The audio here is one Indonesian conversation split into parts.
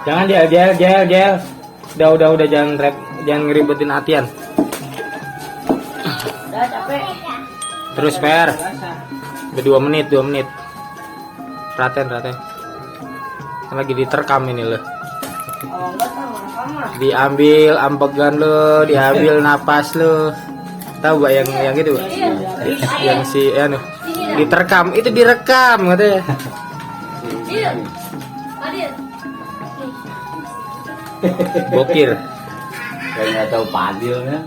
Jangan gel. Udah jangan ngeribetin Atian. Udah capek. Terus Per. Udah 2 menit. Perhatian. Kan lagi diterkam ini loh. Oh, enggak sama. Diambil ambegan lo, diambil napas lo. Tahu gak yang gitu? Yang si anu diterkam, itu direkam katanya. Bokir. Kayak nggak tahu padil kan.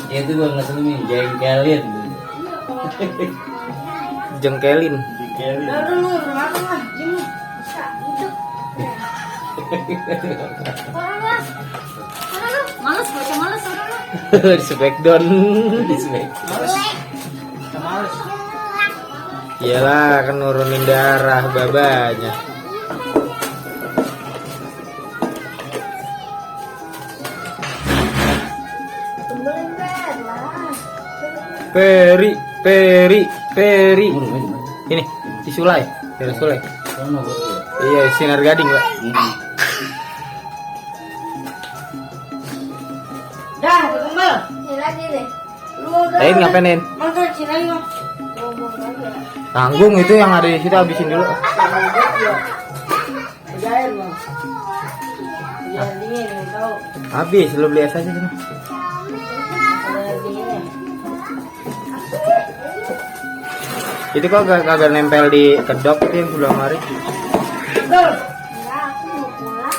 Ya itu gua nggak selalu jengkelin. Jengkelin. Udah dulu, makan lah. Gini. Bisa hidup. Males, baca males orang lah. Di smackdown. Iyalah kan nurunin darah babanya. Peri. Ini si Sulai, dari Sulai. Iya, Sinar Gading, Pak. Dah, kembal. Ini lagi deh. Lu udah. Lain ngapain? Makan sini lagi, Bang. Tanggung itu yang ada di situ, habisin dulu. Udahin, Bang. Biar dingin, tahu. Habis, lu beli es aja sana. Ada dingin. Itu kok kagak nempel di kedok itu yang sebelah mari. Betul. Enggak, aku mau pulang.